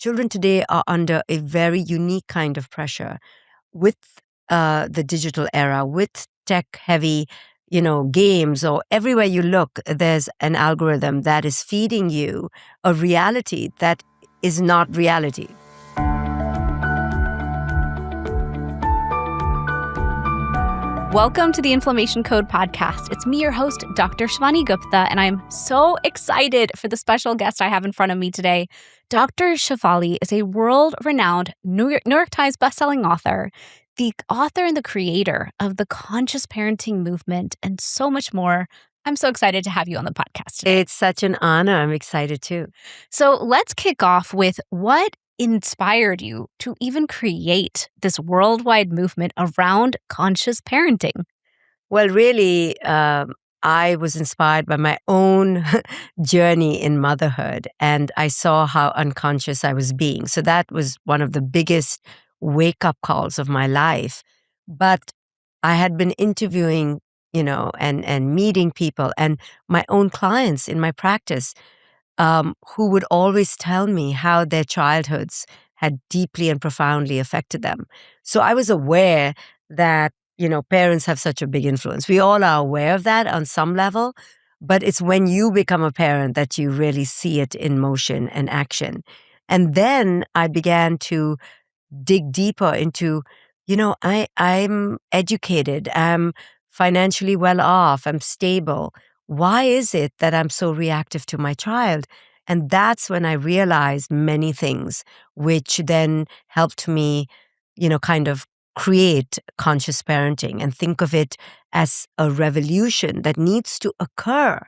children today are under a very unique kind of pressure with the digital era, with tech-heavy, games, or everywhere you look, there's an algorithm that is feeding you a reality that is not reality. Welcome to the Inflammation Code podcast. It's me, your host, Dr. Shivani Gupta, and I'm so excited for the special guest I have in front of me today. Dr. Shefali is a world-renowned New York Times bestselling author, the author and the creator of the conscious parenting movement, and so much more. I'm so excited to have you on the podcast today. It's such an honor. I'm excited too. So let's kick off with what inspired you to even create this worldwide movement around conscious parenting? Well, really, I was inspired by my own journey in motherhood, and I saw how unconscious I was being. So that was one of the biggest wake-up calls of my life. But I had been interviewing, and meeting people and my own clients in my practice who would always tell me how their childhoods had deeply and profoundly affected them. So I was aware that, parents have such a big influence. We all are aware of that on some level, but it's when you become a parent that you really see it in motion and action. And then I began to dig deeper into, I'm educated, I'm financially well off, I'm stable. Why is it that I'm so reactive to my child? And that's when I realized many things, which then helped me, kind of create conscious parenting and think of it as a revolution that needs to occur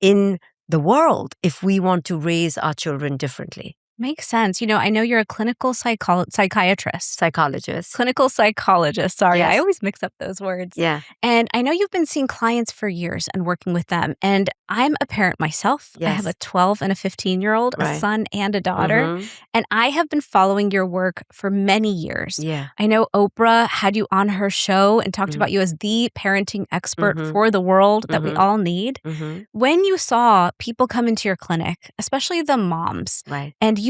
in the world if we want to raise our children differently. Makes sense. I know you're a clinical psychiatrist. Psychologist. Clinical psychologist. Sorry, Yes. I always mix up those words. Yeah. And I know you've been seeing clients for years and working with them. And I'm a parent myself. I Yes. have a 12 and a 15-year-old, a Right. son and a daughter. Mhm. And I have been following your work for many years. Yeah. I know Oprah had you on her show and talked about you as the parenting expert for the world that we all need. Mhm. When you saw people come into your clinic, especially the moms, Right. and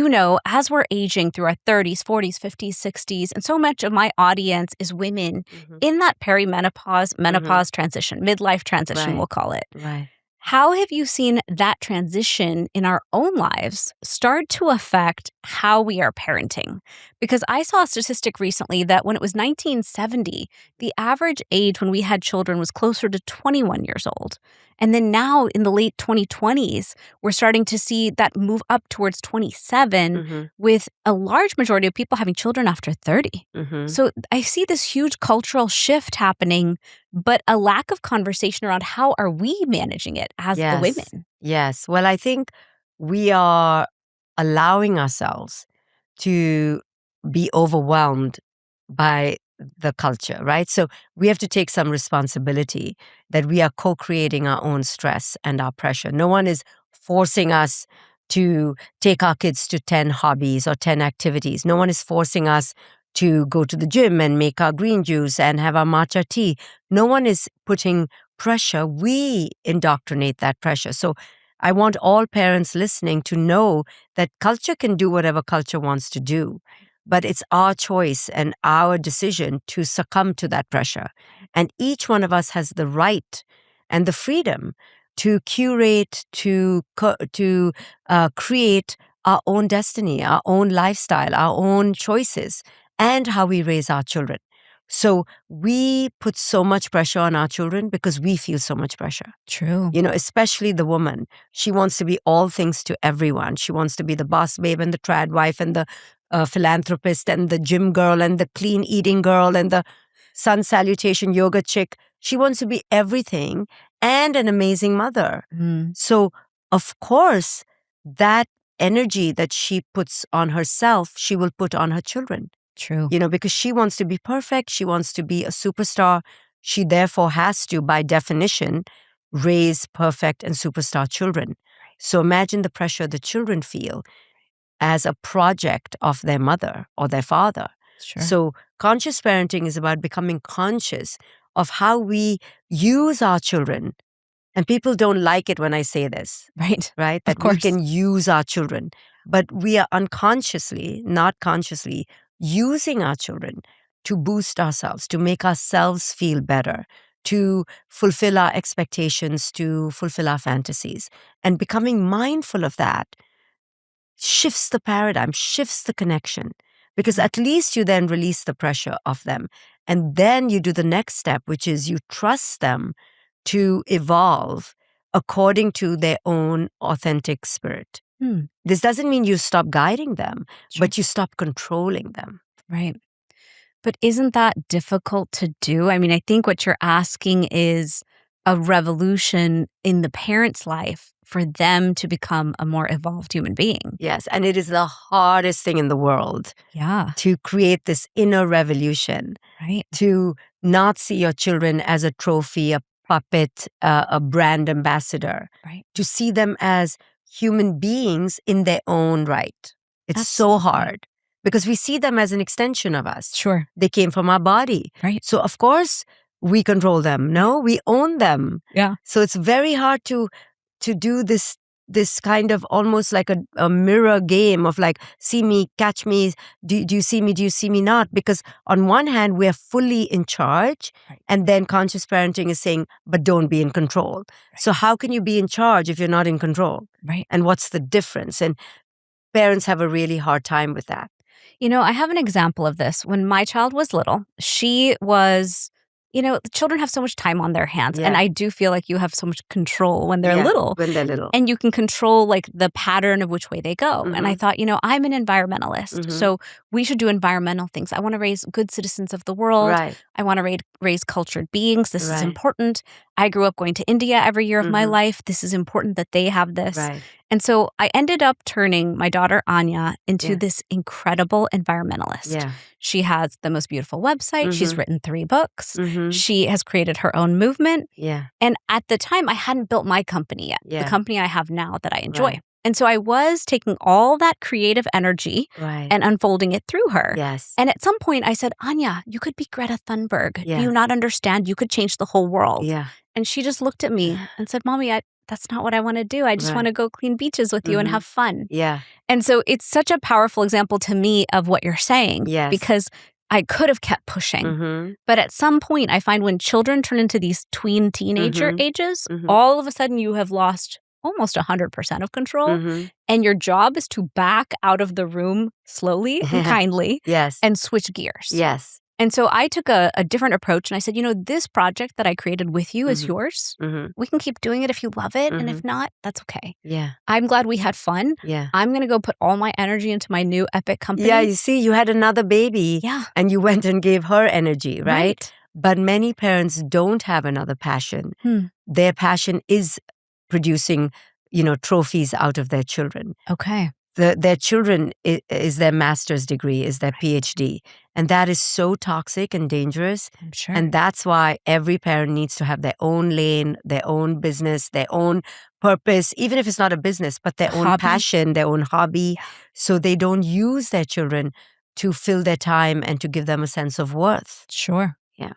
as we're aging through our 30s, 40s, 50s, 60s, and so much of my audience is women in that perimenopause, menopause transition, midlife transition, Right. we'll call it. Right. How have you seen that transition in our own lives start to affect how we are parenting? Because I saw a statistic recently that when it was 1970, the average age when we had children was closer to 21 years old. And then now in the late 2020s, we're starting to see that move up towards 27 with a large majority of people having children after 30. So I see this huge cultural shift happening, but a lack of conversation around how are we managing it as the women? Yes. Well, I think we are allowing ourselves to be overwhelmed by the culture, right? So we have to take some responsibility that we are co-creating our own stress and our pressure. No one is forcing us to take our kids to 10 hobbies or 10 activities. No one is forcing us to go to the gym and make our green juice and have our matcha tea. No one is putting pressure. We indoctrinate that pressure. So I want all parents listening to know that culture can do whatever culture wants to do, but it's our choice and our decision to succumb to that pressure. And each one of us has the right and the freedom to curate, to create our own destiny, our own lifestyle, our own choices, and how we raise our children. So we put so much pressure on our children because we feel so much pressure. True. Especially the woman. She wants to be all things to everyone. She wants to be the boss babe and the trad wife and the philanthropist and the gym girl and the clean eating girl and the sun salutation yoga chick. She wants to be everything and an amazing mother. So, of course, that energy that she puts on herself, she will put on her children. True. Because she wants to be perfect. She wants to be a superstar. She therefore has to, by definition, raise perfect and superstar children. So imagine the pressure the children feel as a project of their mother or their father. Sure. So conscious parenting is about becoming conscious of how we use our children And people don't like it when I say this, Right. right? Of That we course. can use our children. But we are unconsciously, not consciously, using our children to boost ourselves, to make ourselves feel better, to fulfill our expectations, to fulfill our fantasies. And becoming mindful of that shifts the paradigm, shifts the connection, because at least you then release the pressure of them. And then you do the next step, which is you trust them to evolve according to their own authentic spirit. This doesn't mean you stop guiding them, but you stop controlling them. Right. But isn't that difficult to do? I mean, I think what you're asking is a revolution in the parent's life for them to become a more evolved human being. Yes, and it is the hardest thing in the world Yeah. to create this inner revolution, Right. to not see your children as a trophy, a puppet, a brand ambassador, Right. to see them as human beings in their own right. It's so Absolutely. hard because we see them as an extension of us. Sure. They came from our body. Right. So, of course, we control them. No, we own them. Yeah. So it's very hard to do this kind of almost like a mirror game of like, see me, catch me, do you see me, do you see me not? Because on one hand, we're fully in charge, Right. and then conscious parenting is saying, but don't be in control. Right. So how can you be in charge if you're not in control? Right. And what's the difference? And parents have a really hard time with that. You know, I have an example of this. When my child was little, she was, children have so much time on their hands. Yeah. And I do feel like you have so much control when they're little. When they're little. And you can control like the pattern of which way they go. And I thought, I'm an environmentalist. So we should do environmental things. I want to raise good citizens of the world. Right. I want to raise cultured beings. This is Right. important. I grew up going to India every year of my life. This is important that they have this. Right. And so I ended up turning my daughter Anya into Yeah. this incredible environmentalist. Yeah. She has the most beautiful website. She's Mhm. written 3 books. Mhm. She has created her own movement. Yeah. And at the time, I hadn't built my company yet, Yeah. the company I have now that I enjoy. Right. And so I was taking all that creative energy Right. and unfolding it through her. Yes. And at some point, I said, Anya, you could be Greta Thunberg. Yeah. Do you not understand? You could change the whole world. Yeah. And she just looked at me and said, Mommy, that's not what I want to do. I just Right. want to go clean beaches with you and have fun. Yeah. And so it's such a powerful example to me of what you're saying. Yes. Because I could have kept pushing. But at some point, I find when children turn into these tween teenager ages, all of a sudden you have lost almost 100% of control. And your job is to back out of the room slowly and kindly Yes. and switch gears. Yes. And so I took a different approach and I said, this project that I created with you is yours. We can keep doing it if you love it. And if not, that's okay. Yeah. I'm glad we had fun. Yeah. I'm going to go put all my energy into my new epic company. Yeah, you see, you had another baby. Yeah. And you went and gave her energy, right? Right. But many parents don't have another passion. Their passion is producing, trophies out of their children. Okay. Their children is their master's degree, is their PhD. And that is so toxic and dangerous. I'm sure. And that's why every parent needs to have their own lane, their own business, their own purpose, even if it's not a business, but their own Hobby. passion, their own hobby. So they don't use their children to fill their time and to give them a sense of worth. Sure. Yeah.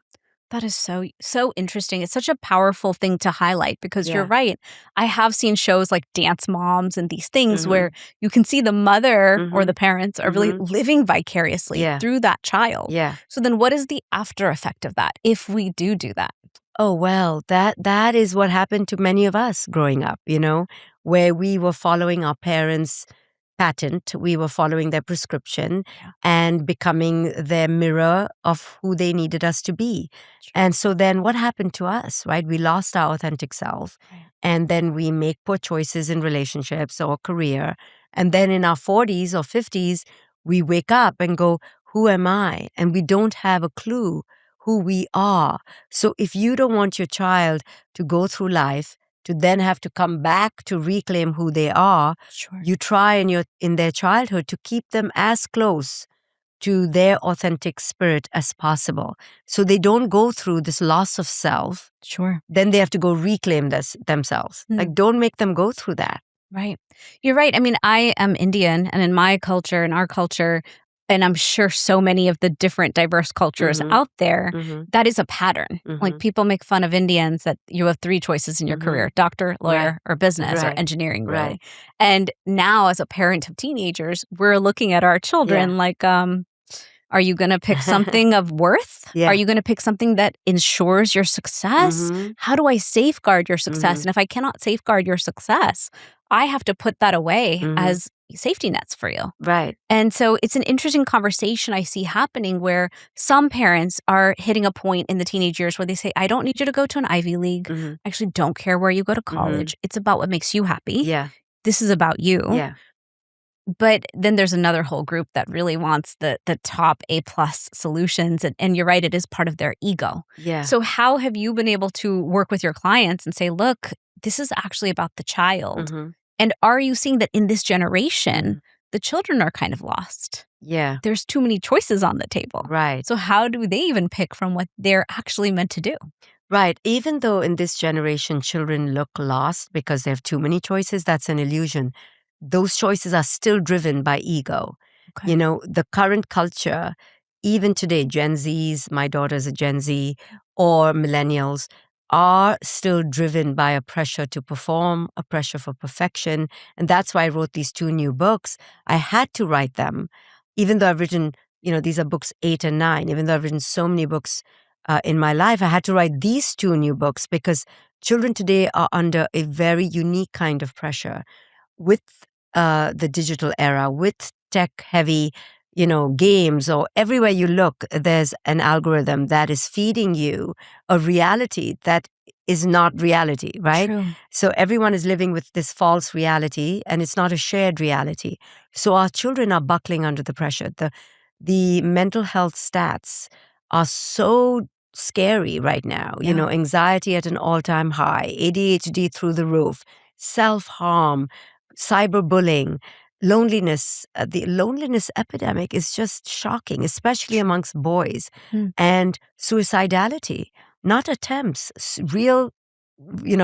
That is so interesting. It's such a powerful thing to highlight because you're Yeah. right. I have seen shows like Dance Moms and these things where you can see the mother or the parents are really living vicariously Yeah. through that child. Yeah. So then what is the after effect of that if we do that? Oh, well, that is what happened to many of us growing up, where we were following our parents' patent, we were following their prescription and becoming their mirror of who they needed us to be. Sure. And so then what happened to us, right? We lost our authentic self. Right. And then we make poor choices in relationships or career. And then in our 40s or 50s, we wake up and go, who am I? And we don't have a clue who we are. So if you don't want your child to go through life to then have to come back to reclaim who they are, Sure. you try in their childhood to keep them as close to their authentic spirit as possible. So they don't go through this loss of self. Sure. Then they have to go reclaim themselves. Like, don't make them go through that. Right. You're right. I mean, I am Indian, and in my culture, in our culture, and I'm sure so many of the different diverse cultures out there, that is a pattern. Like people make fun of Indians that you have 3 choices in your career: doctor, lawyer, or business, or engineering, really. And now as a parent of teenagers, we're looking at our children like, are you going to pick something of worth? Are you going to pick something that ensures your success? How do I safeguard your success? And if I cannot safeguard your success, I have to put that away as safety nets for you. Right. And so it's an interesting conversation I see happening where some parents are hitting a point in the teenage years where they say, I don't need you to go to an Ivy League. I actually don't care where you go to college. It's about what makes you happy. Yeah. This is about you. Yeah. But then there's another whole group that really wants the top A+ solutions. And you're right, it is part of their ego. Yeah. So how have you been able to work with your clients and say, look, this is actually about the child? And are you seeing that in this generation, the children are kind of lost? Yeah. There's too many choices on the table. Right. So how do they even pick from what they're actually meant to do? Right. Even though in this generation, children look lost because they have too many choices, that's an illusion. Those choices are still driven by ego. Okay. You know, the current culture, even today, Gen Zs, my daughter's a Gen Z, or millennials, are still driven by a pressure to perform, a pressure for perfection. And that's why I wrote these 2 new books. I had to write them, even though I've written, these are books 8 and 9, even though I've written so many books in my life, I had to write these 2 new books because children today are under a very unique kind of pressure with the digital era, with tech-heavy, games, or everywhere you look, there's an algorithm that is feeding you a reality that is not reality, right? True. So everyone is living with this false reality, and it's not a shared reality. So our children are buckling under the pressure. The mental health stats are so scary right now. Yeah. Anxiety at an all-time high, ADHD through the roof, self-harm, cyberbullying, loneliness. The loneliness epidemic is just shocking, especially amongst boys. And suicidality, not attempts, real,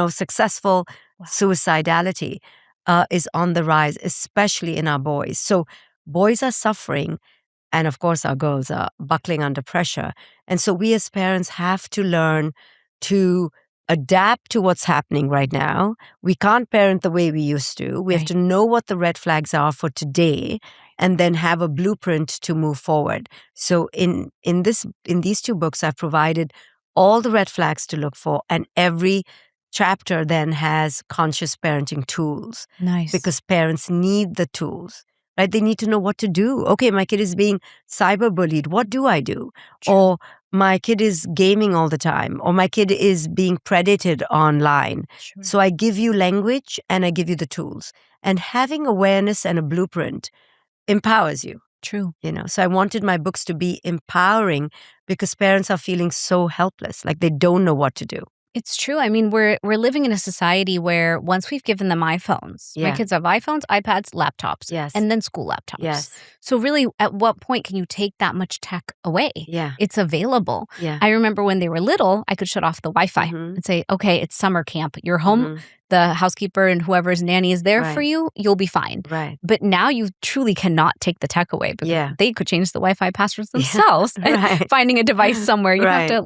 successful suicidality is on the rise, especially in our boys. So boys are suffering. And of course, our girls are buckling under pressure. And so we as parents have to learn to adapt to what's happening right now. We can't parent the way we used to. We have to know what the red flags are for today and then have a blueprint to move forward. So in these 2 books, I've provided all the red flags to look for, and every chapter then has conscious parenting tools. Nice. Because parents need the tools. Right? They need to know what to do. Okay, my kid is being cyberbullied. What do I do? True. Or my kid is gaming all the time. Or my kid is being predated online. Sure. So I give you language and I give you the tools. And having awareness and a blueprint empowers you. True. So I wanted my books to be empowering because parents are feeling so helpless, like they don't know what to do. It's true. I mean, we're living in a society where once we've given them iPhones, my kids have iPhones, iPads, laptops, and then school laptops. Yes. So really, at what point can you take that much tech away? Yeah. It's available. Yeah. I remember when they were little, I could shut off the Wi-Fi and say, okay, it's summer camp. You're home. The housekeeper and whoever's nanny is there for you, you'll be fine. Right. But now you truly cannot take the tech away because they could change the Wi-Fi passwords themselves and finding a device somewhere. You have to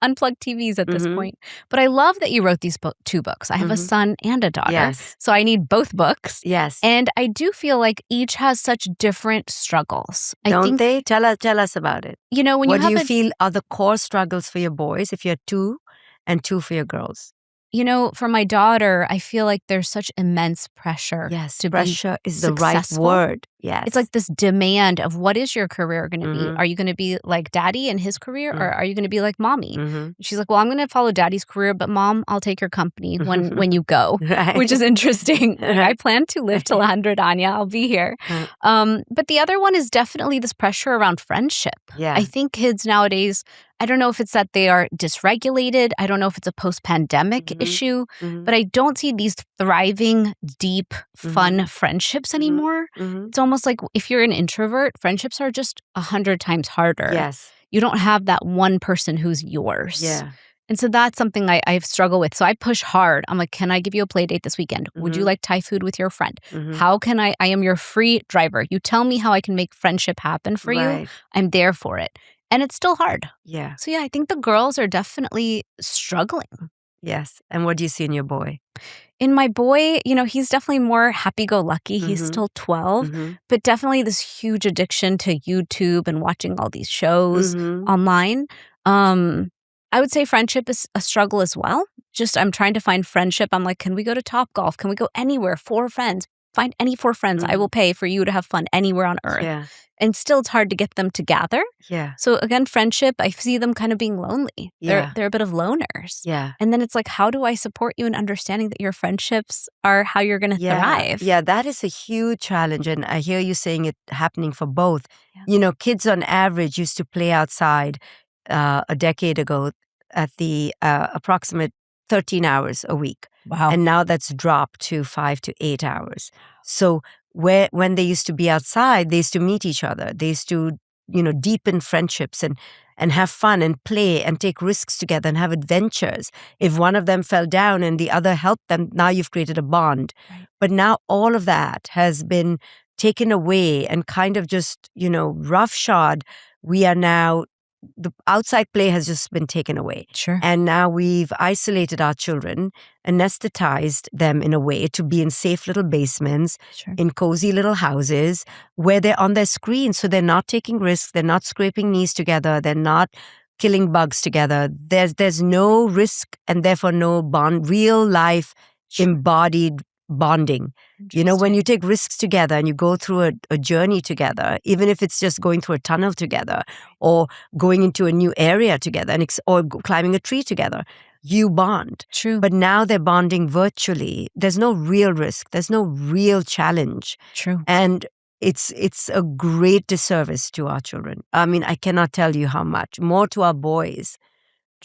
unplug TVs at this point. But I love that you wrote these 2 books. I have a son and a daughter. Yes. So I need both books. Yes. And I do feel like each has such different struggles. Don't they? Tell us about it. When what you do have you feel are the core struggles for your boys if you're 2 and 2 for your girls? For my daughter, I feel like there's such immense pressure. Yes, to pressure be is the right successful. word. Yes. It's like this demand of what is your career going to be? Are you going to be like daddy in his career or are you going to be like mommy? She's like, well, I'm going to follow daddy's career, but mom, I'll take your company when you go, which is interesting. I plan to live till 100, Anya. I'll be here. But the other one is definitely this pressure around friendship. Yeah. I think kids nowadays, I don't know if it's that they are dysregulated. I don't know if it's a post-pandemic issue, but I don't see these thriving, deep, fun friendships anymore. It's almost like if you're an introvert, friendships are just 100 times harder. Yes. You don't have that one person who's yours. Yeah. And so that's something I struggle with. So I push hard. I'm like, can I give you a play date this weekend? Would you Mhm. like Thai food with your friend? Mhm. How can I am your free driver. You tell me how I can make friendship happen for you. Right. I'm there for it. And it's still hard. Yeah. So yeah, I think the girls are definitely struggling. Yes. And what do you see in your boy? In my boy, he's definitely more happy-go-lucky. He's Mhm. still 12, Mhm. but definitely this huge addiction to YouTube and watching all these shows Mhm. online. I would say friendship is a struggle as well. Just I'm trying to find friendship. I'm like, can we go to Topgolf? Can we go anywhere? 4 friends. Find any 4 friends. I Mhm. will pay for you to have fun anywhere on earth. Yeah. And still it's hard to get them to gather. Yeah. So again, friendship, I see them kind of being lonely. Yeah. They're a bit of loners. Yeah. And then it's like, how do I support you in understanding that your friendships are how you're going to Yeah. thrive? Yeah. That is a huge challenge. And I hear you saying it happening for both. Yeah. Kids on average used to play outside a decade ago at the approximate 13 hours a week. Wow. And now that's dropped to 5 to 8 hours. So when they used to be outside, they used to meet each other. They used to, deepen friendships and have fun and play and take risks together and have adventures. If one of them fell down and the other helped them, now you've created a bond. Right. But now all of that has been taken away and kind of just, roughshod. We are now, the outside play has just been taken away. Sure. And now we've isolated our children, anesthetized them in a way to be in safe little basements, Sure. in cozy little houses where they're on their screens. So they're not taking risks. They're not scraping knees together. They're not killing bugs together. There's no risk and therefore no bond, real life embodied bonding. When you take risks together and you go through a journey together, even if it's just going through a tunnel together or going into a new area together or climbing a tree together, you bond. True. But now they're bonding virtually. There's no real risk. There's no real challenge. True. And it's a great disservice to our children. I mean, I cannot tell you how much. More to our boys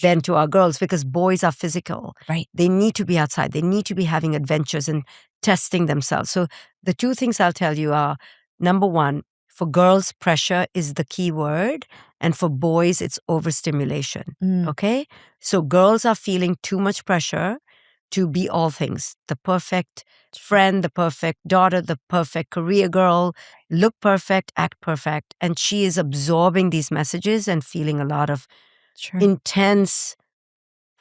than to our girls, because boys are physical. Right. They need to be outside. They need to be having adventures and testing themselves. So the two things I'll tell you are, number one, for girls, pressure is the key word. And for boys, it's overstimulation. Okay? So girls are feeling too much pressure to be all things. The perfect friend, the perfect daughter, the perfect career girl, look perfect, act perfect. And she is absorbing these messages and feeling a lot of intense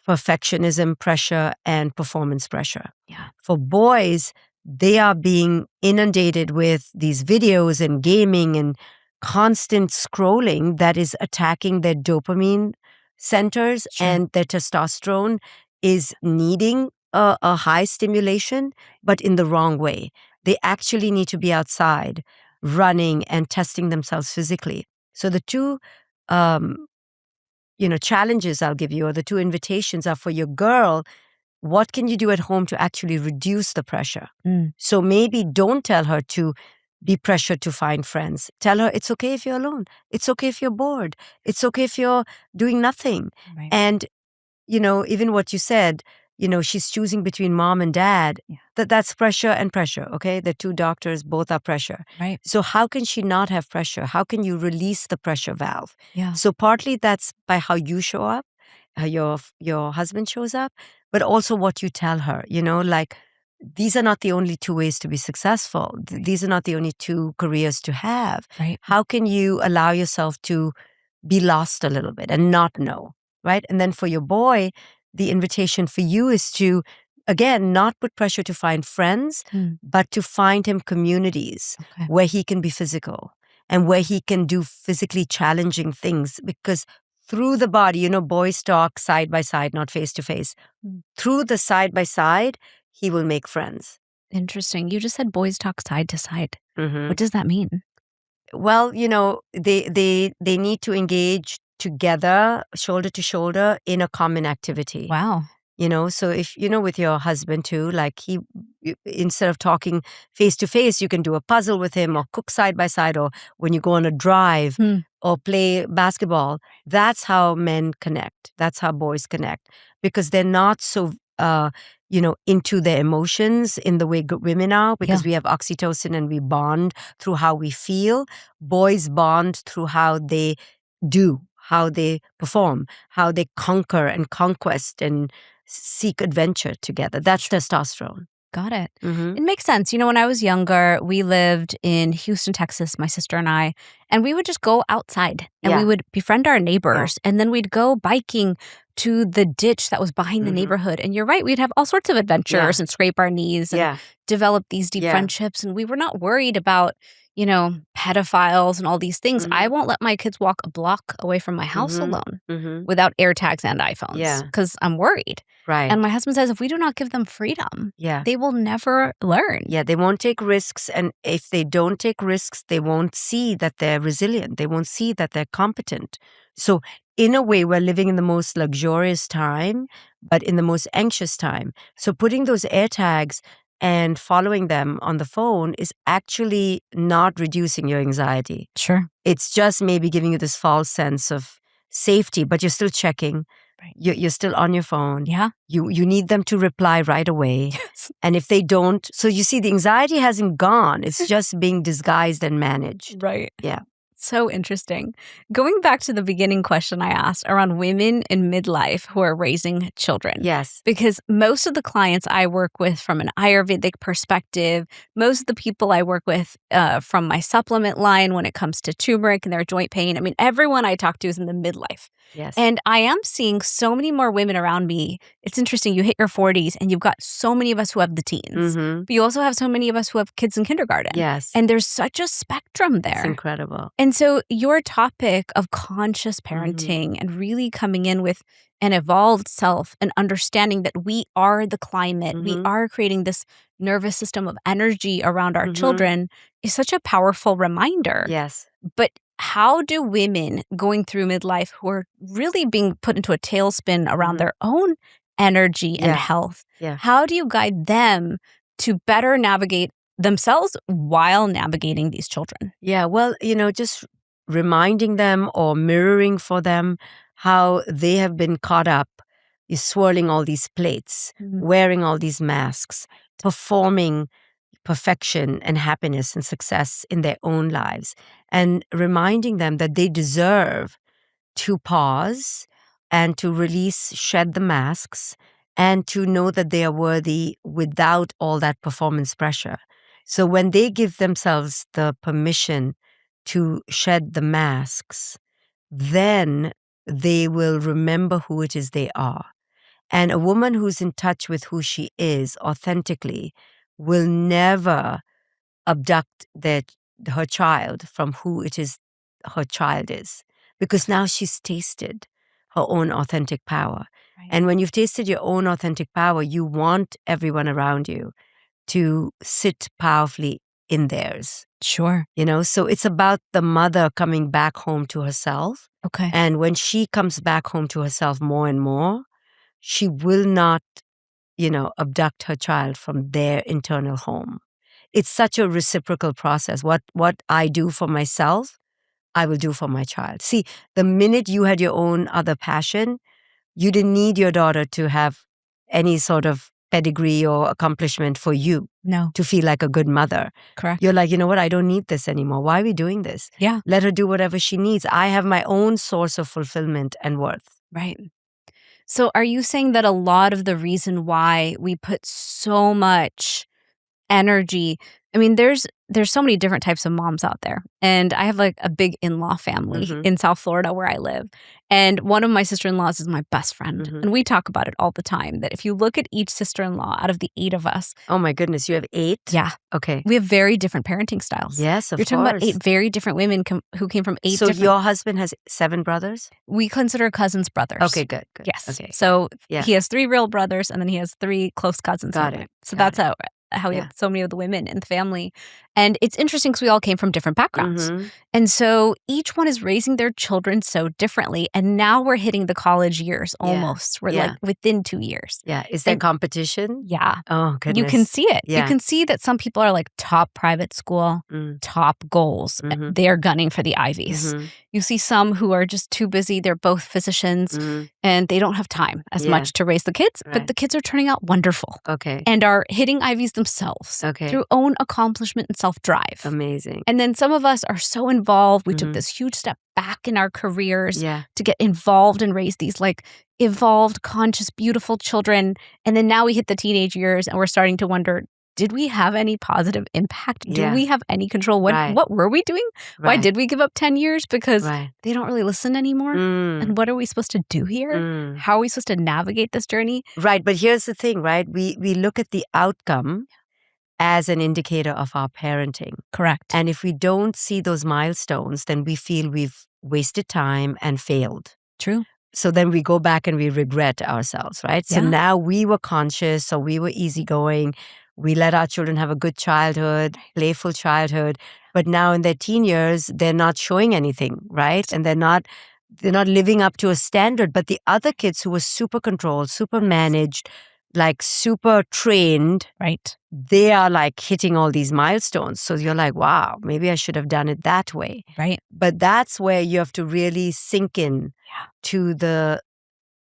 perfectionism pressure and performance pressure. Yeah. For boys, they are being inundated with these videos and gaming and constant scrolling that is attacking their dopamine centers, and their testosterone is needing a high stimulation, but in the wrong way. They actually need to be outside running and testing themselves physically. So the two challenges I'll give you, or the two invitations, are for your girl. What can you do at home to actually reduce the pressure? So maybe don't tell her to be pressured to find friends. Tell her it's okay if you're alone. It's okay if you're bored. It's okay if you're doing nothing. Right. And, even what you said, she's choosing between mom and dad. Yeah. That's pressure and pressure, okay? The two doctors, both are pressure. Right. So how can she not have pressure? How can you release the pressure valve? Yeah. So partly that's by how you show up, how your husband shows up, but also what you tell her, like, these are not the only two ways to be successful. These are not the only two careers to have. Right. How can you allow yourself to be lost a little bit and not know, right? And then for your boy, the invitation for you is to, again, not put pressure to find friends, but to find him communities where he can be physical and where he can do physically challenging things. Because through the body, boys talk side by side, not face to face. Through the side by side, he will make friends. Interesting. You just said boys talk side to side. Mm-hmm. What does that mean? Well, they need to engage together, shoulder to shoulder, in a common activity. Wow. So if, with your husband too, like instead of talking face to face, you can do a puzzle with him or cook side by side, or when you go on a drive or play basketball. That's how men connect. That's how boys connect, because they're not so, into their emotions in the way women are, because we have oxytocin and we bond through how we feel. Boys bond through how they do, how they perform, how they conquer and conquest and seek adventure together. That's testosterone. Got it. Mm-hmm. It makes sense. When I was younger, we lived in Houston, Texas, my sister and I, and we would just go outside and we would befriend our neighbors, and then we'd go biking to the ditch that was behind the neighborhood. And you're right, we'd have all sorts of adventures and scrape our knees and develop these deep friendships. And we were not worried about, pedophiles and all these things. I won't let my kids walk a block away from my house alone without AirTags and iPhones because I'm worried. Right. And my husband says if we do not give them freedom, they will never learn. Yeah, they won't take risks. And if they don't take risks, they won't see that they're resilient. They won't see that they're competent. So in a way, we're living in the most luxurious time, but in the most anxious time. So putting those AirTags and following them on the phone is actually not reducing your anxiety. Sure. It's just maybe giving you this false sense of safety, but you're still checking. Right. You're still on your phone. Yeah. You need them to reply right away. Yes. And if they don't, so you see the anxiety hasn't gone. It's just being disguised and managed. Right. Yeah. So interesting. Going back to the beginning question I asked around women in midlife who are raising children. Yes. Because most of the clients I work with from an Ayurvedic perspective, most of the people I work with from my supplement line when it comes to turmeric and their joint pain, everyone I talk to is in the midlife. Yes. And I am seeing so many more women around me. It's interesting. You hit your 40s and you've got so many of us who have the teens. But you also have so many of us who have kids in kindergarten. Yes. And there's such a spectrum there. It's incredible. And so your topic of conscious parenting and really coming in with an evolved self and understanding that we are the climate, we are creating this nervous system of energy around our children is such a powerful reminder. Yes. But how do women going through midlife who are really being put into a tailspin around their own energy and health, how do you guide them to better navigate themselves while navigating these children? Yeah, well, just reminding them or mirroring for them how they have been caught up is swirling all these plates, wearing all these masks, performing perfection and happiness and success in their own lives, and reminding them that they deserve to pause and to release, shed the masks, and to know that they are worthy without all that performance pressure. So when they give themselves the permission to shed the masks, then they will remember who it is they are. And a woman who's in touch with who she is authentically will never abduct her child from who it is her child is, because now she's tasted her own authentic power. Right. And when you've tasted your own authentic power, you want everyone around you to sit powerfully in theirs. Sure. So it's about the mother coming back home to herself. Okay. And when she comes back home to herself more and more, she will not, abduct her child from their internal home. It's such a reciprocal process. What I do for myself, I will do for my child. See, the minute you had your own other passion, you didn't need your daughter to have any sort of pedigree or accomplishment for you to feel like a good mother. Correct. You're like, you know what? I don't need this anymore. Why are we doing this? Yeah. Let her do whatever she needs. I have my own source of fulfillment and worth. Right. So are you saying that a lot of the reason why we put so much energy, there's so many different types of moms out there. And I have like a big in-law family in South Florida where I live. And one of my sister-in-laws is my best friend. And we talk about it all the time, that if you look at each sister-in-law out of the 8 of us. Oh my goodness, you have 8? Yeah. Okay. We have very different parenting styles. Yes, of course. You're talking about 8 very different women who came from 8 different. So your husband has 7 brothers? We consider cousins brothers. Okay, good. Yes. Okay. So he has 3 real brothers and then he has 3 close cousins. Got it. So that's how we have so many of the women in the family. And it's interesting because we all came from different backgrounds. And so each one is raising their children so differently. And now we're hitting the college years almost. We're like within 2 years. Yeah. Is there competition? Yeah. Oh, goodness. You can see it. Yeah. You can see that some people are like top private school, top goals. They're gunning for the Ivies. You see some who are just too busy. They're both physicians and they don't have time as much to raise the kids. Right. But the kids are turning out wonderful. Okay. And are hitting Ivies themselves through own accomplishment and self-drive. Amazing. And then some of us are so involved. We took Mhm. this huge step back in our careers Yeah. to get involved and raise these like evolved, conscious, beautiful children. And then now we hit the teenage years and we're starting to wonder, did we have any positive impact? Do Yeah. we have any control? Right. What were we doing? Why Right. did we give up 10 years? Because Right. they don't really listen anymore. Mm. And what are we supposed to do here? Mm. How are we supposed to navigate this journey? Right. But here's the thing, right? We look at the outcome as an indicator of our parenting. Correct. And if we don't see those milestones, then we feel we've wasted time and failed. True. So then we go back and we regret ourselves, right? So Yeah. now we were conscious, so we were easygoing. We let our children have a good childhood, playful childhood. But now in their teen years, they're not showing anything, right? And they're not living up to a standard. But the other kids who were super controlled, super managed, like super trained, Right. they are like hitting all these milestones. So you're like, wow, maybe I should have done it that way. Right. But that's where you have to really sink in to the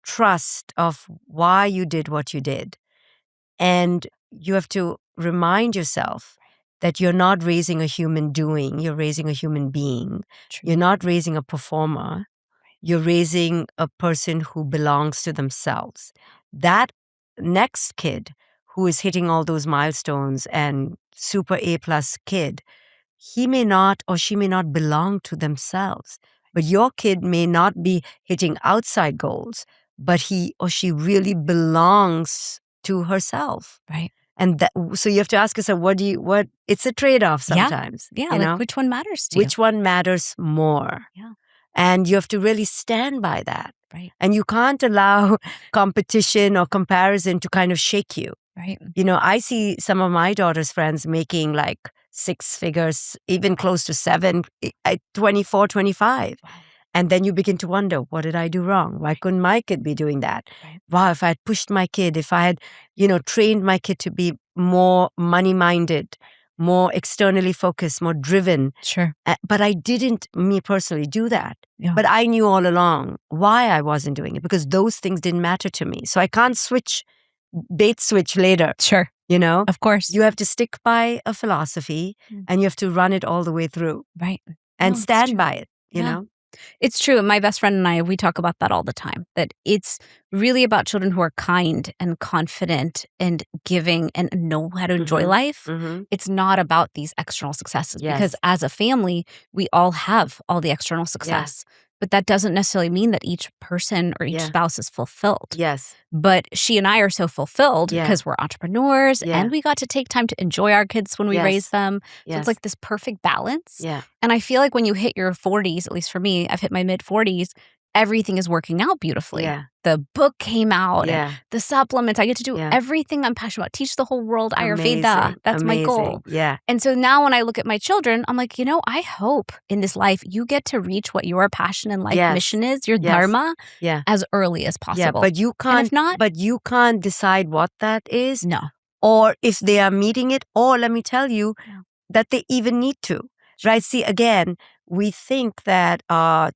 trust of why you did what you did. And you have to remind yourself that you're not raising a human doing, you're raising a human being. True. You're not raising a performer. You're raising a person who belongs to themselves. That next kid who is hitting all those milestones and super A+ kid, he may not or she may not belong to themselves. But your kid may not be hitting outside goals, but he or she really belongs to herself. Right. And so you have to ask yourself, what it's a trade-off Yeah. sometimes. Yeah. You Like know? which one matters to you? Which one matters more? Yeah. And you have to really stand by that. Right. And you can't allow competition or comparison to kind of shake you. Right. You know, I see some of my daughter's friends making like 6 figures, even close to 7, at 24, 25. Wow. And then you begin to wonder, what did I do wrong? Why couldn't my kid be doing that? Right. Wow, if I had pushed my kid, if I had, trained my kid to be more money-minded, more externally focused, more driven. Sure. But I didn't, me personally, do that. Yeah. But I knew all along why I wasn't doing it, because those things didn't matter to me. So I can't bait switch later, Sure. Of course. You have to stick by a philosophy and you have to run it all the way through. Right. And No, it's stand true. by it, you Yeah. know? It's true. My best friend and I, we talk about that all the time, that it's really about children who are kind and confident and giving and know how to enjoy life. Mm-hmm. It's not about these external successes, Yes. because as a family, we all have all the external success. But that doesn't necessarily mean that each person or each Yeah. spouse is fulfilled. Yes. But she and I are so fulfilled Yeah. because we're entrepreneurs Yeah. and we got to take time to enjoy our kids when we Yes. raise them. So Yes. it's like this perfect balance. Yeah. And I feel like when you hit your 40s, at least for me, I've hit my mid-40s, everything is working out beautifully. Yeah. The book came out, Yeah. and the supplements. I get to do Yeah. everything I'm passionate about. Teach the whole world Ayurveda. Amazing. That's my Amazing. goal. Yeah. And so now when I look at my children, I'm like, I hope in this life you get to reach what your passion and life Yes. mission is, your Yes. dharma, Yeah. as early as possible. Yeah. But you can't. And if not, But you can't decide what that is, no. or if they are meeting it, or let me tell you Yeah. that they even need to. Right? See, again, we think that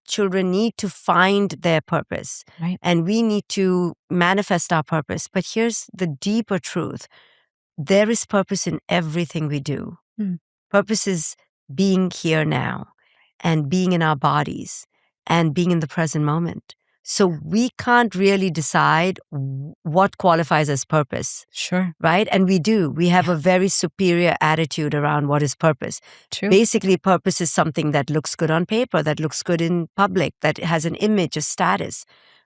children need to find their purpose, Right. and we need to manifest our purpose. But here's the deeper truth: there is purpose in everything we do. Mm. Purpose is being here now, and being in our bodies, and being in the present moment. So we can't really decide what qualifies as purpose, Sure. right? And we do. We have a very superior attitude around what is purpose. True. Basically, purpose is something that looks good on paper, that looks good in public, that has an image, a status,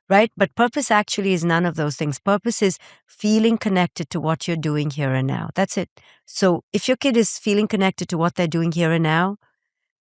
right? But purpose actually is none of those things. Purpose is feeling connected to what you're doing here and now. That's it. So if your kid is feeling connected to what they're doing here and now,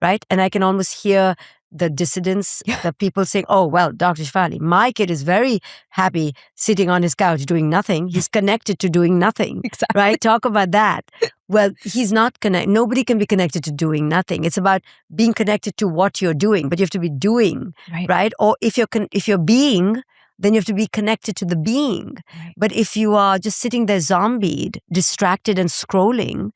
right? And I can almost hear the dissidence that people saying, oh, well, Dr. Shefali, my kid is very happy sitting on his couch doing nothing. He's connected to doing nothing, Exactly. right? Talk about that. Well, he's not connected. Nobody can be connected to doing nothing. It's about being connected to what you're doing, but you have to be doing, Right. right? Or if you're being, then you have to be connected to the being. Right. But if you are just sitting there zombied, distracted and scrolling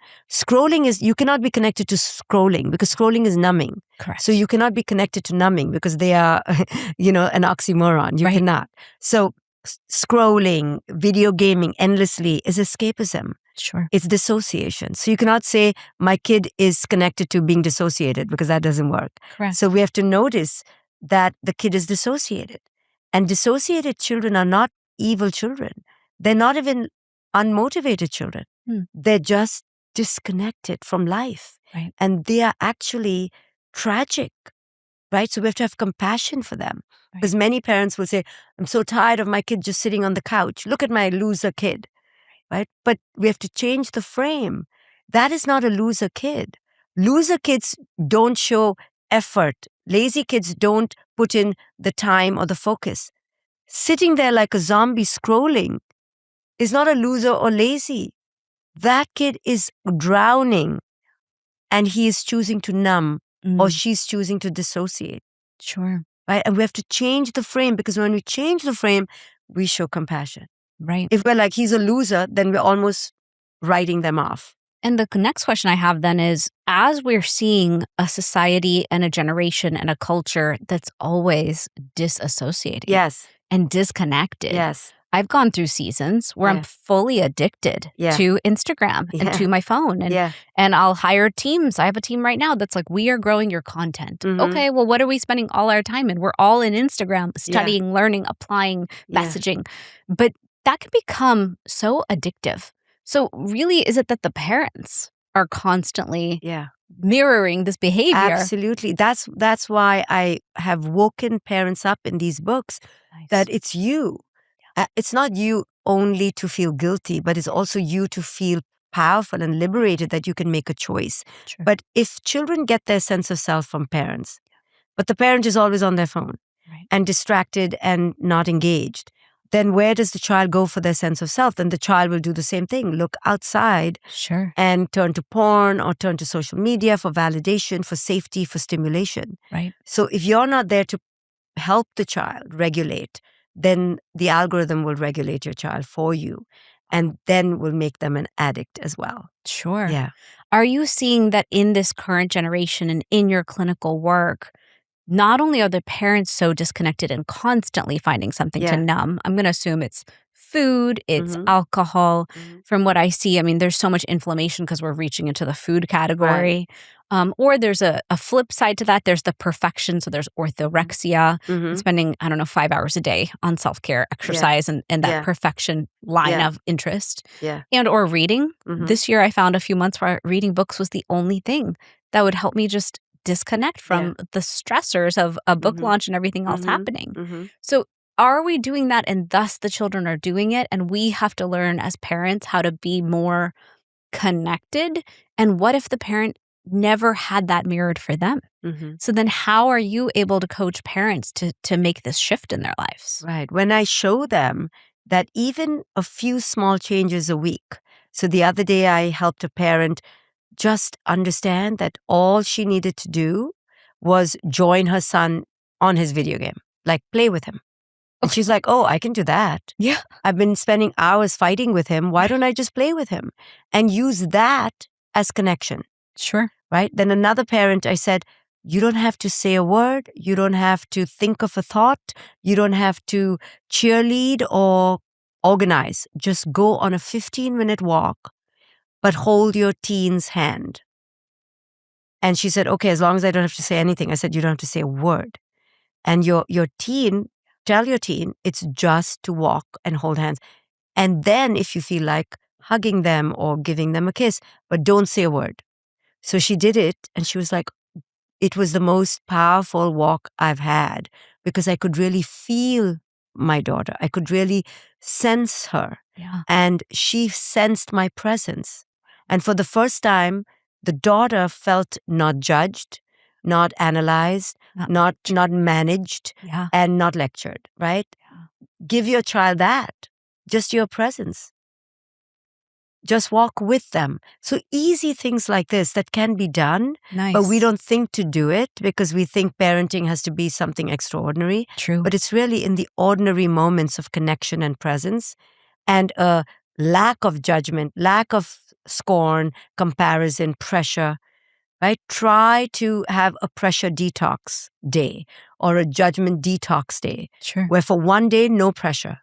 is, you cannot be connected to scrolling, because scrolling is numbing. Correct. So you cannot be connected to numbing, because they are, an oxymoron. You Right. cannot. So scrolling, video gaming endlessly is escapism. Sure. It's dissociation. So you cannot say my kid is connected to being dissociated because that doesn't work. Correct. So we have to notice that the kid is dissociated. And dissociated children are not evil children. They're not even unmotivated children. They're just disconnected from life. Right. And they are actually tragic, right? So we have to have compassion for them. Because many parents will say, I'm so tired of my kid just sitting on the couch. Look at my loser kid, right? But we have to change the frame. That is not a loser kid. Loser kids don't show effort. Lazy kids don't put in the time or the focus. Sitting there like a zombie scrolling is not a loser or lazy. That kid is drowning and he is choosing to numb or she's choosing to dissociate. Sure. Right? And we have to change the frame, because when we change the frame, we show compassion. Right. If we're like, he's a loser, then we're almost writing them off. And the next question I have then is, as we're seeing a society and a generation and a culture that's always disassociating Yes. and disconnected, Yes. I've gone through seasons where I'm fully addicted to Instagram and to my phone. And I'll hire teams. I have a team right now that's like, we are growing your content. Okay, well, what are we spending all our time in? We're all in Instagram, studying, learning, applying, messaging. But that can become so addictive. So really, is it that the parents are constantly mirroring this behavior? Absolutely. That's why I have woken parents up in these books that it's you. It's not you only to feel guilty, but it's also you to feel powerful and liberated that you can make a choice. Sure. But if children get their sense of self from parents, but the parent is always on their phone and distracted and not engaged, then where does the child go for their sense of self? Then the child will do the same thing. Look outside and turn to porn or turn to social media for validation, for safety, for stimulation. Right. So if you're not there to help the child regulate, then the algorithm will regulate your child for you and then will make them an addict as well. Sure. Yeah. Are you seeing that in this current generation and in your clinical work, not only are the parents so disconnected and constantly finding something to numb, I'm going to assume it's food, it's alcohol. From what I see, I mean, there's so much inflammation because we're reaching into the food category. Or there's a flip side to that. There's the perfection. So there's orthorexia, spending, 5 hours a day on self-care, exercise, and that perfection line of interest. And or reading. This year I found a few months where reading books was the only thing that would help me just disconnect from the stressors of a book launch and everything else happening. So are we doing that and thus the children are doing it, and we have to learn as parents how to be more connected? And what if the parent never had that mirrored for them? So then how are you able to coach parents to make this shift in their lives? Right. When I show them that even a few small changes a week. So the other day I helped a parent just understand that all she needed to do was join her son on his video game, like play with him. And she's like, oh, I can do that. Yeah. I've been spending hours fighting with him. Why don't I just play with him and use that as connection? Sure. Right? Then another parent, I said, you don't have to say a word. You don't have to think of a thought. You don't have to cheerlead or organize. Just go on a 15-minute walk, but hold your teen's hand. And she said, okay, as long as I don't have to say anything. I said, you don't have to say a word. And your teen, tell your teen it's just to walk and hold hands. And then if you feel like hugging them or giving them a kiss, but don't say a word. So she did it and she was like, it was the most powerful walk I've had because I could really feel my daughter. I could really sense her. Yeah. And she sensed my presence. And for the first time, the daughter felt not judged, not analyzed, not managed, and not lectured, right? Yeah. Give your child that, just your presence. Just walk with them. So easy things like this that can be done, but we don't think to do it because we think parenting has to be something extraordinary. True. But it's really in the ordinary moments of connection and presence and a lack of judgment, lack of scorn, comparison, pressure, right? Try to have a pressure detox day or a judgment detox day. Sure. Where for one day, no pressure.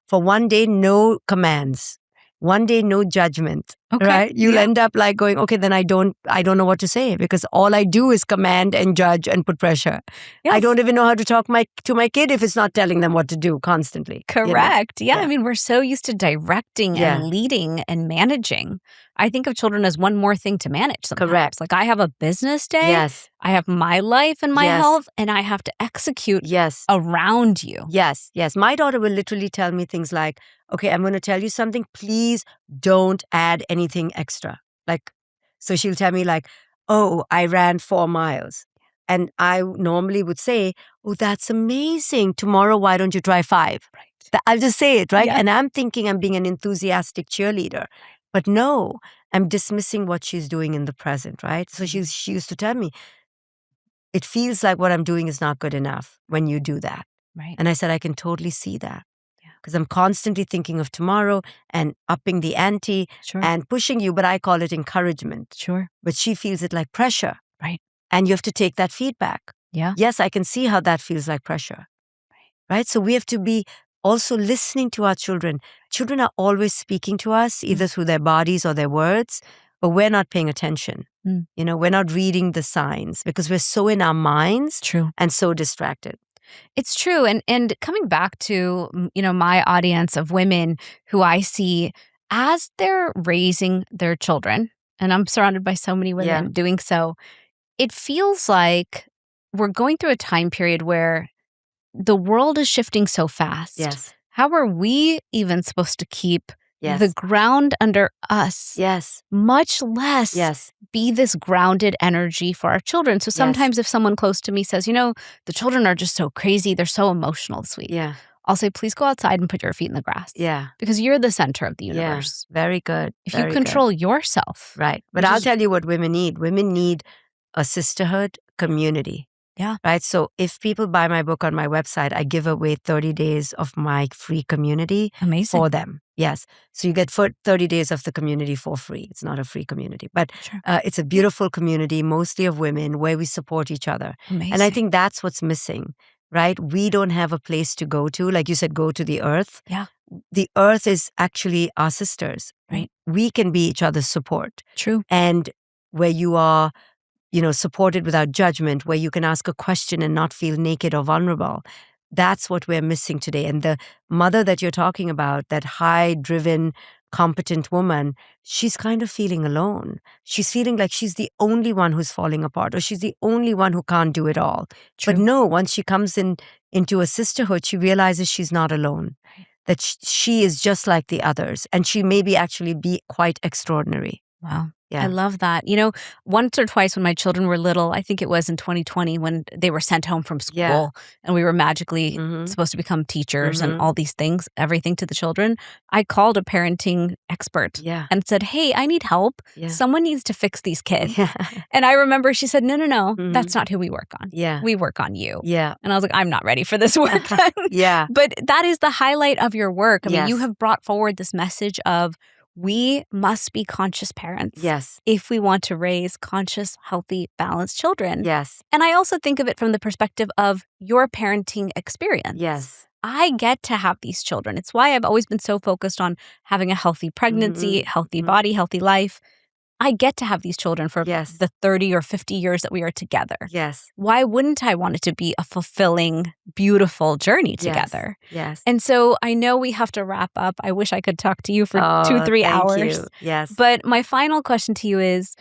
For one day, no commands. One day, no judgment. Okay. right? You'll Yeah. end up like going, okay, then I don't know what to say because all I do is command and judge and put pressure. I Yes. don't even know how to talk to my kid if it's not telling them what to do constantly. Correct. Yeah. Yeah. I mean, we're so used to directing Yeah. and leading and managing. I think of children as one more thing to manage sometimes. Correct. Like I have a business day. Yes. I have my life and my Yes. health, and I have to execute Yes. around you. Yes. Yes. My daughter will literally tell me things like, okay, I'm going to tell you something. Please don't add anything extra. Like, so she'll tell me like, oh, I ran 4 miles. And I normally would say, oh, that's amazing. Tomorrow, why don't you try 5? Right. I'll just say it, right? Yes. And I'm thinking I'm being an enthusiastic cheerleader. But no, I'm dismissing what she's doing in the present, right? So she used to tell me, it feels like what I'm doing is not good enough when you do that. Right. And I said, I can totally see that. Yeah. Because I'm constantly thinking of tomorrow and upping the ante Sure. and pushing you, but I call it encouragement. Sure. But she feels it like pressure. Right. And you have to take that feedback. Yeah. Yes, I can see how that feels like pressure. Right? So we have to be also listening to our children. Children are always speaking to us, either through their bodies or their words, but we're not paying attention. We're not reading the signs because we're so in our minds. True. And so distracted. It's true. And coming back to, my audience of women who I see as they're raising their children, and I'm surrounded by so many women doing so, it feels like we're going through a time period where the world is shifting so fast. Yes. How are we even supposed to keep the ground under us? Yes. Much less Yes. be this grounded energy for our children. So sometimes if someone close to me says, the children are just so crazy, they're so emotional this week. Yeah. I'll say, please go outside and put your feet in the grass. Yeah. Because you're the center of the universe. Yeah. Very good. If you control yourself. Right. But I'll tell you what women need. Women need a sisterhood community. Yeah. Right. So if people buy my book on my website, I give away 30 days of my free community for them. Yes. So you get 30 days of the community for free. It's not a free community, but it's a beautiful community, mostly of women, where we support each other. Amazing. And I think that's what's missing, right? We don't have a place to go to. Like you said, go to the earth. Yeah. The earth is actually our sisters. Right. We can be each other's support. True. And where you are, supported without judgment, where you can ask a question and not feel naked or vulnerable. That's what we're missing today. And the mother that you're talking about, that high-driven, competent woman, she's kind of feeling alone. She's feeling like she's the only one who's falling apart, or she's the only one who can't do it all. True. But no, once she comes into a sisterhood, she realizes she's not alone, that she is just like the others, and she may actually be quite extraordinary. Wow. Yeah. I love that. Once or twice when my children were little, I think it was in 2020 when they were sent home from school and we were magically supposed to become teachers and all these things, everything to the children, I called a parenting expert and said, hey, I need help. Yeah. Someone needs to fix these kids. Yeah. And I remember she said, no, that's not who we work on. Yeah. We work on you. Yeah. And I was like, I'm not ready for this work then. Yeah. But that is the highlight of your work. I mean, you Yes. have brought forward this message of we must be conscious parents. Yes. If we want to raise conscious, healthy, balanced children. Yes. And I also think of it from the perspective of your parenting experience. Yes. I get to have these children. It's why I've always been so focused on having a healthy pregnancy, healthy body, healthy life. I get to have these children for the 30 or 50 years that we are together. Yes. Why wouldn't I want it to be a fulfilling, beautiful journey together? Yes. And so I know we have to wrap up. I wish I could talk to you for 2-3 hours. Thank you. Yes. But my final question to you is,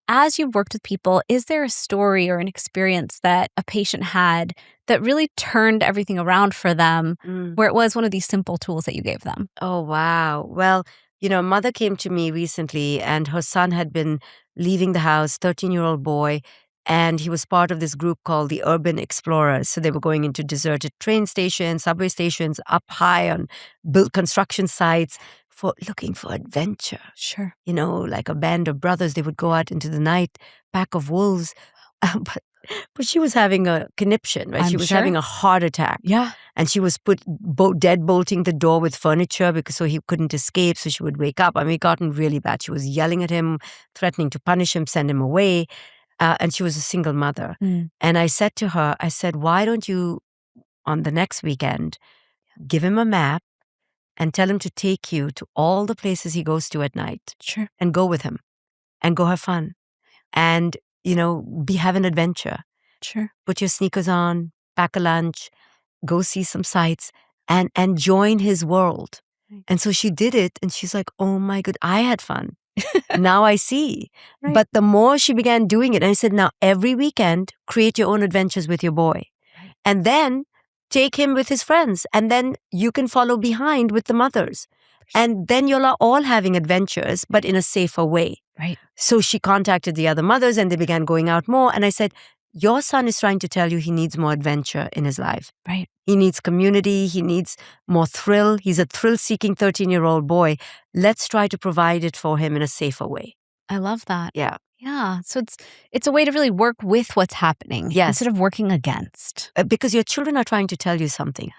as you've worked with people, is there a story or an experience that a patient had that really turned everything around for them, where it was one of these simple tools that you gave them? Oh, wow. Well, a mother came to me recently and her son had been leaving the house, 13-year-old boy, and he was part of this group called the Urban Explorers. So they were going into deserted train stations, subway stations, up high on built construction sites looking for adventure. Sure. Like a band of brothers, they would go out into the night, pack of wolves. But she was having a conniption, right? She was having a heart attack. Yeah. And she was deadbolting the door with furniture so he couldn't escape, so she would wake up. I mean, it gotten really bad. She was yelling at him, threatening to punish him, send him away. And she was a single mother. And I said to her, why don't you, on the next weekend, give him a map, and tell him to take you to all the places he goes to at night. Sure. And go with him and go have fun and, have an adventure. Sure. Put your sneakers on, pack a lunch, go see some sights and join his world. Right. And so she did it and she's like, oh my God, I had fun. Now I see. Right. But the more she began doing it, and I said, now every weekend, create your own adventures with your boy. Right. And then take him with his friends. And then you can follow behind with the mothers. And then you're all having adventures, but in a safer way. Right. So she contacted the other mothers and they began going out more. And I said, your son is trying to tell you he needs more adventure in his life. Right. He needs community. He needs more thrill. He's a thrill-seeking 13-year-old boy. Let's try to provide it for him in a safer way. I love that. Yeah. Yeah. So it's a way to really work with what's happening instead of working against. Because your children are trying to tell you something.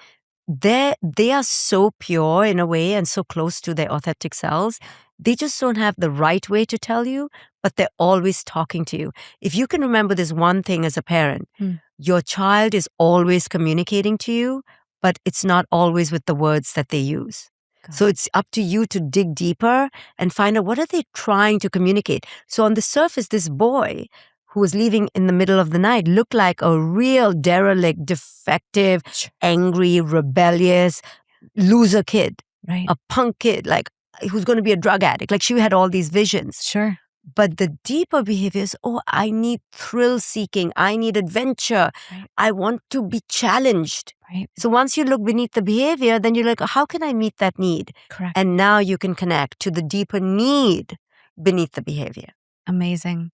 They are so pure in a way and so close to their authentic selves. They just don't have the right way to tell you, but they're always talking to you. If you can remember this one thing as a parent, your child is always communicating to you, but it's not always with the words that they use. So it's up to you to dig deeper and find out what are they trying to communicate. So on the surface, this boy who was leaving in the middle of the night looked like a real derelict, defective, angry, rebellious, loser kid. Right. A punk kid, like who's going to be a drug addict. Like she had all these visions. Sure. But the deeper behaviors, I need thrill seeking. I need adventure. Right. I want to be challenged. Right. So once you look beneath the behavior, then you're like, how can I meet that need? Correct. And now you can connect to the deeper need beneath the behavior. Amazing.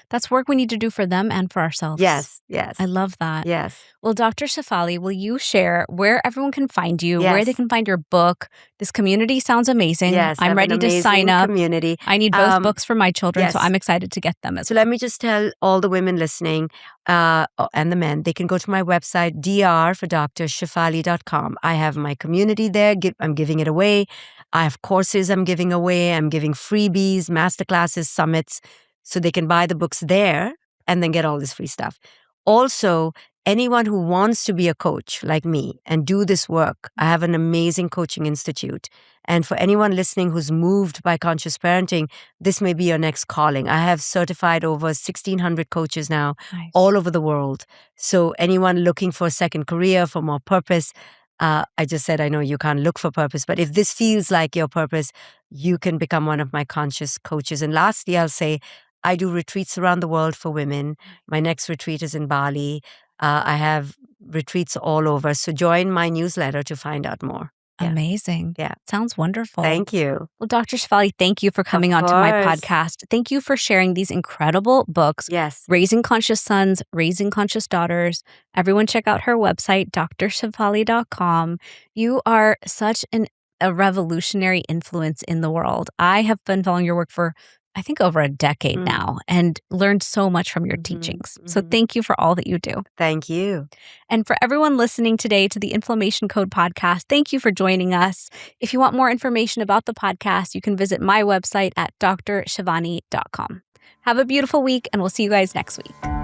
That's work we need to do for them and for ourselves. Yes. I love that. Yes. Well, Dr. Shefali, will you share where everyone can find you, Yes. where they can find your book? This community sounds amazing. Yes, I I'm have ready an to sign amazing up. Community. I need both books for my children, so yes. I'm excited to get them as So well. let me just tell all the women listening and the men, they can go to my website, drforDrShefali.com. I have my community there. I'm giving it away. I have courses I'm giving away. I'm giving freebies, masterclasses, summits, so they can buy the books there and then get all this free stuff. Also, anyone who wants to be a coach like me and do this work, I have an amazing coaching institute. And for anyone listening who's moved by conscious parenting, this may be your next calling. I have certified over 1,600 coaches now, all over the world. So anyone looking for a second career, for more purpose, I just said, I know you can't look for purpose, but if this feels like your purpose, you can become one of my conscious coaches. And lastly, I'll say, I do retreats around the world for women. My next retreat is in Bali. I have retreats all over. So join my newsletter to find out more. Yeah. Amazing. Yeah. Sounds wonderful. Thank you. Well, Dr. Shefali, thank you for coming onto my podcast. Thank you for sharing these incredible books. Yes. Raising Conscious Sons, Raising Conscious Daughters. Everyone check out her website, drshefali.com. You are such a revolutionary influence in the world. I have been following your work for I think over a decade now and learned so much from your teachings. So thank you for all that you do. Thank you. And for everyone listening today to the Inflammation Code podcast, thank you for joining us. If you want more information about the podcast, you can visit my website at drshivani.com. Have a beautiful week and we'll see you guys next week.